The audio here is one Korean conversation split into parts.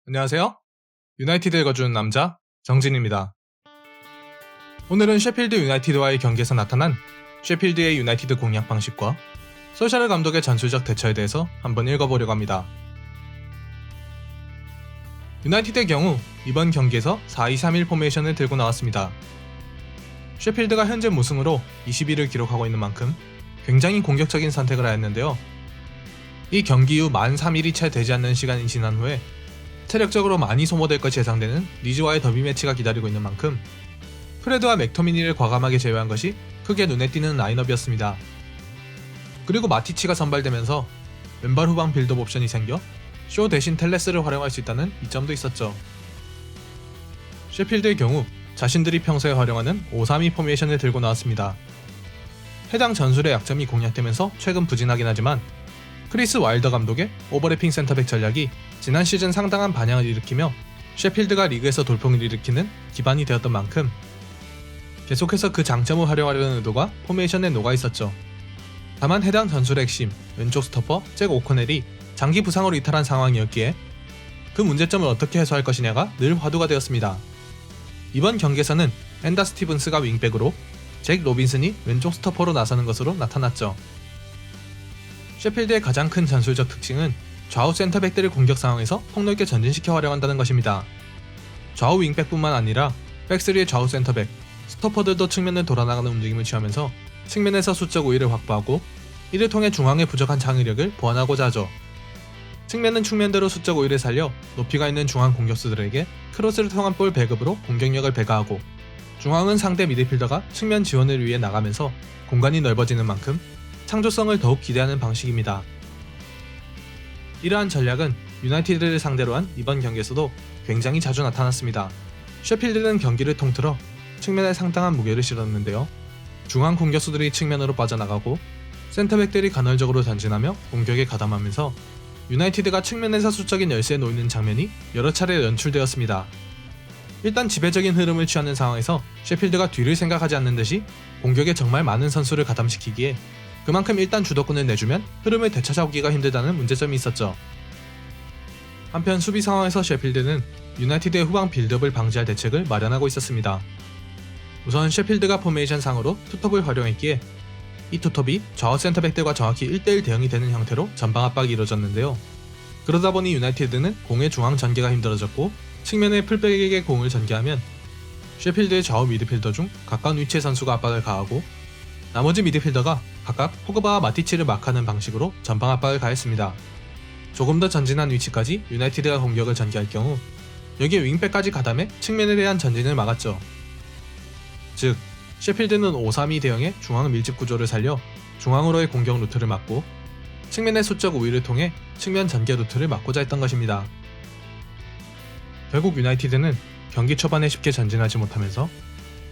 안녕하세요. 유나이티드를 거주는 남자 정진입니다. 오늘은 셰필드 유나이티드와의 경기에서 나타난 셰필드의 유나이티드 공략 방식과 소샤르 감독의 전술적 대처에 대해서 한번 읽어보려고 합니다. 유나이티드의 경우 이번 경기에서 4-2-3-1 포메이션을 들고 나왔습니다. 셰필드가 현재 무승으로 20위를 기록하고 있는 만큼 굉장히 공격적인 선택을 하였는데요. 이 경기 후 만 3일이 채 되지 않는 시간이 지난 후에 체력적으로 많이 소모될 것이 예상되는 리즈와의 더비 매치가 기다리고 있는 만큼 프레드와 맥토미니를 과감하게 제외한 것이 크게 눈에 띄는 라인업이었습니다. 그리고 마티치가 선발되면서 왼발 후방 빌드업 옵션이 생겨 쇼 대신 텔레스를 활용할 수 있다는 이점도 있었죠. 셰필드의 경우 자신들이 평소에 활용하는 5-3-2 포메이션을 들고 나왔습니다. 해당 전술의 약점이 공략되면서 최근 부진하긴 하지만 크리스 와일더 감독의 오버래핑 센터백 전략이 지난 시즌 상당한 반향을 일으키며 셰필드가 리그에서 돌풍을 일으키는 기반이 되었던 만큼 계속해서 그 장점을 활용하려는 의도가 포메이션에 녹아있었죠. 다만 해당 전술의 핵심 왼쪽 스토퍼 잭 오코넬이 장기 부상으로 이탈한 상황이었기에 그 문제점을 어떻게 해소할 것이냐가 늘 화두가 되었습니다. 이번 경기에서는 앤더 스티븐스가 윙백으로 잭 로빈슨이 왼쪽 스토퍼로 나서는 것으로 나타났죠. 셰필드의 가장 큰 전술적 특징은 좌우 센터백들을 공격 상황에서 폭넓게 전진시켜 활용한다는 것입니다. 좌우 윙백뿐만 아니라 백스리의 좌우 센터백, 스토퍼들도 측면을 돌아나가는 움직임을 취하면서 측면에서 수적 우위를 확보하고 이를 통해 중앙의 부족한 창의력을 보완하고자 하죠. 측면은 측면대로 수적 우위를 살려 높이가 있는 중앙 공격수들에게 크로스를 통한 볼 배급으로 공격력을 배가하고 중앙은 상대 미드필더가 측면 지원을 위해 나가면서 공간이 넓어지는 만큼 창조성을 더욱 기대하는 방식입니다. 이러한 전략은 유나이티드를 상대로 한 이번 경기에서도 굉장히 자주 나타났습니다. 셰필드는 경기를 통틀어 측면에 상당한 무게를 실었는데요. 중앙 공격수들이 측면으로 빠져나가고 센터백들이 간헐적으로 전진하며 공격에 가담하면서 유나이티드가 측면에서 수적인 열세에 놓이는 장면이 여러 차례 연출되었습니다. 일단 지배적인 흐름을 취하는 상황에서 셰필드가 뒤를 생각하지 않는 듯이 공격에 정말 많은 선수를 가담시키기에 그만큼 일단 주도권을 내주면 흐름을 되찾아오기가 힘들다는 문제점이 있었죠. 한편 수비 상황에서 셰필드는 유나이티드의 후방 빌드업을 방지할 대책을 마련하고 있었습니다. 우선 셰필드가 포메이션 상으로 투톱을 활용했기에 이 투톱이 좌우 센터백들과 정확히 1대1 대응이 되는 형태로 전방 압박이 이루어졌는데요. 그러다 보니 유나이티드는 공의 중앙 전개가 힘들어졌고 측면의 풀백에게 공을 전개하면 셰필드의 좌우 미드필더 중 가까운 위치의 선수가 압박을 가하고 나머지 미드필더가 각각 포그바와 마티치를 마크하는 방식으로 전방 압박을 가했습니다. 조금 더 전진한 위치까지 유나이티드가 공격을 전개할 경우 여기에 윙백까지 가담해 측면에 대한 전진을 막았죠. 즉 셰필드는 5-3-2 대형의 중앙 밀집 구조를 살려 중앙으로의 공격 루트를 막고 측면의 수적 우위를 통해 측면 전개 루트를 막고자 했던 것입니다. 결국 유나이티드는 경기 초반에 쉽게 전진하지 못하면서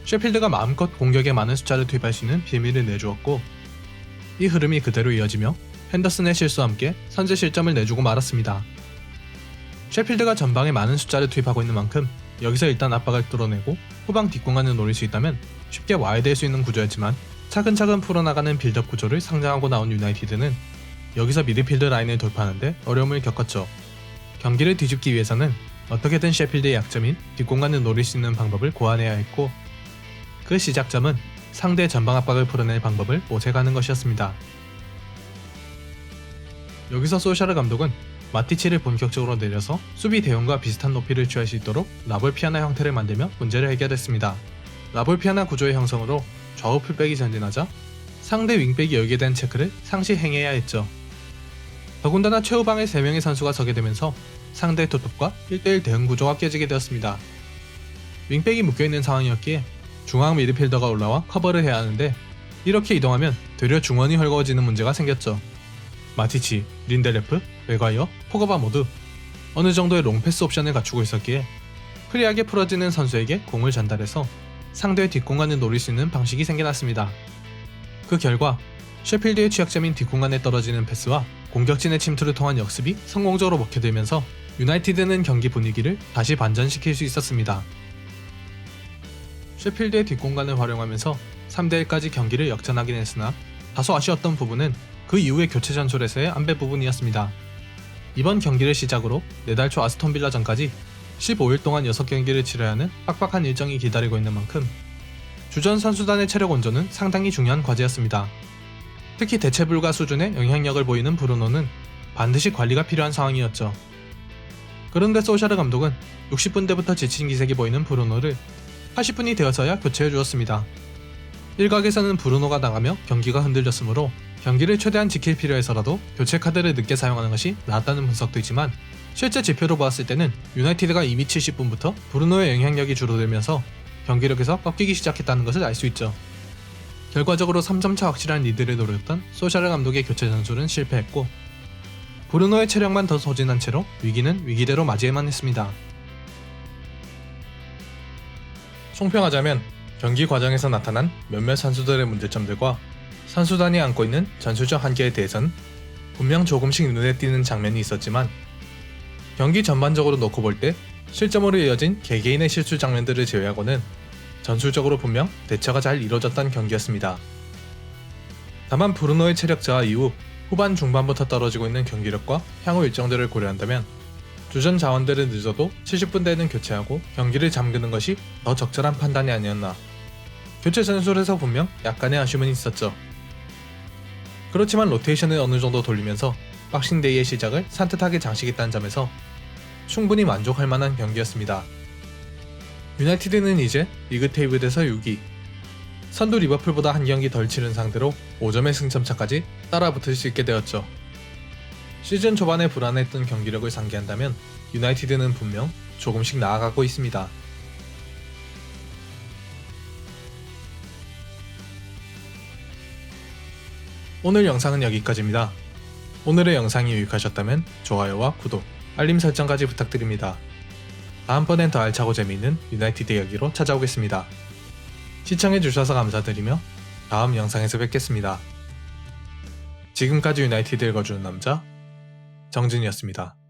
셰필드가 마음껏 공격에 많은 숫자를 투입할 수 있는 빌미를 내주었고 이 흐름이 그대로 이어지며 핸더슨의 실수와 함께 선제 실점을 내주고 말았습니다. 셰필드가 전방에 많은 숫자를 투입하고 있는 만큼 여기서 일단 압박을 뚫어내고 후방 뒷공간을 노릴 수 있다면 쉽게 와해될 수 있는 구조였지만 차근차근 풀어나가는 빌드업 구조를 상정하고 나온 유나이티드는 여기서 미드필드 라인을 돌파하는데 어려움을 겪었죠. 경기를 뒤집기 위해서는 어떻게든 셰필드의 약점인 뒷공간을 노릴 수 있는 방법을 고안해야 했고 그 시작점은 상대 전방 압박을 풀어낼 방법을 모색하는 것이었습니다. 여기서 소샤르 감독은 마티치를 본격적으로 내려서 수비 대용과 비슷한 높이를 취할 수 있도록 라볼 피아나 형태를 만들며 문제를 해결했습니다. 라볼 피아나 구조의 형성으로 좌우 풀백이 전진하자 상대 윙백이 열게 된 체크를 상시 행해야 했죠. 더군다나 최후방에 3명의 선수가 서게 되면서 상대 투톱과 1대1 대응 구조가 깨지게 되었습니다. 윙백이 묶여있는 상황이었기에 중앙 미드필더가 올라와 커버를 해야 하는데 이렇게 이동하면 되려 중원이 헐거워지는 문제가 생겼죠. 마티치, 린델레프, 맥과이어, 포그바 모두 어느 정도의 롱패스 옵션을 갖추고 있었기에 프리하게 풀어지는 선수에게 공을 전달해서 상대의 뒷공간을 노릴 수 있는 방식이 생겨났습니다. 그 결과 셰필드의 취약점인 뒷공간에 떨어지는 패스와 공격진의 침투를 통한 역습이 성공적으로 먹혀들면서 유나이티드는 경기 분위기를 다시 반전시킬 수 있었습니다. 셰필드의 뒷공간을 활용하면서 3대1까지 경기를 역전하긴 했으나 다소 아쉬웠던 부분은 그 이후의 교체 전술에서의 안배 부분이었습니다. 이번 경기를 시작으로 내달 초 아스톤 빌라전까지 15일 동안 6경기를 치러야 하는 빡빡한 일정이 기다리고 있는 만큼 주전 선수단의 체력 온전은 상당히 중요한 과제였습니다. 특히 대체 불가 수준의 영향력을 보이는 브루노는 반드시 관리가 필요한 상황이었죠. 그런데 소샤르 감독은 60분대부터 지친 기색이 보이는 브루노를 80분이 되어서야 교체해 주었습니다. 일각에서는 브루노가 나가며 경기가 흔들렸으므로 경기를 최대한 지킬 필요해서라도 교체 카드를 늦게 사용하는 것이 나았다는 분석도 있지만 실제 지표로 보았을 때는 유나이티드가 이미 70분부터 브루노의 영향력이 줄어들면서 경기력에서 꺾이기 시작했다는 것을 알 수 있죠. 결과적으로 3점차 확실한 리드를 노렸던 소샤르 감독의 교체 전술은 실패했고 브루노의 체력만 더 소진한 채로 위기는 위기대로 맞이해만 했습니다. 총평하자면 경기 과정에서 나타난 몇몇 선수들의 문제점들과 선수단이 안고 있는 전술적 한계에 대해서는 분명 조금씩 눈에 띄는 장면이 있었지만 경기 전반적으로 놓고 볼 때 실점으로 이어진 개개인의 실수 장면들을 제외하고는 전술적으로 분명 대처가 잘 이루어졌던 경기였습니다. 다만 브루노의 체력 저하 이후 후반 중반부터 떨어지고 있는 경기력과 향후 일정들을 고려한다면 주전 자원들을 늦어도 70분대에는 교체하고 경기를 잠그는 것이 더 적절한 판단이 아니었나. 교체 전술에서 분명 약간의 아쉬움은 있었죠. 그렇지만 로테이션을 어느 정도 돌리면서 박싱데이의 시작을 산뜻하게 장식했다는 점에서 충분히 만족할 만한 경기였습니다. 유나이티드는 이제 리그 테이블에서 6위, 선두 리버풀보다 한 경기 덜 치른 상대로 5점의 승점차까지 따라붙을 수 있게 되었죠. 시즌 초반에 불안했던 경기력을 상기한다면 유나이티드는 분명 조금씩 나아가고 있습니다. 오늘 영상은 여기까지입니다. 오늘의 영상이 유익하셨다면 좋아요와 구독, 알림 설정까지 부탁드립니다. 다음번엔 더 알차고 재미있는 유나이티드 이야기로 찾아오겠습니다. 시청해주셔서 감사드리며 다음 영상에서 뵙겠습니다. 지금까지 유나이티드 읽어주는 남자 정진이었습니다.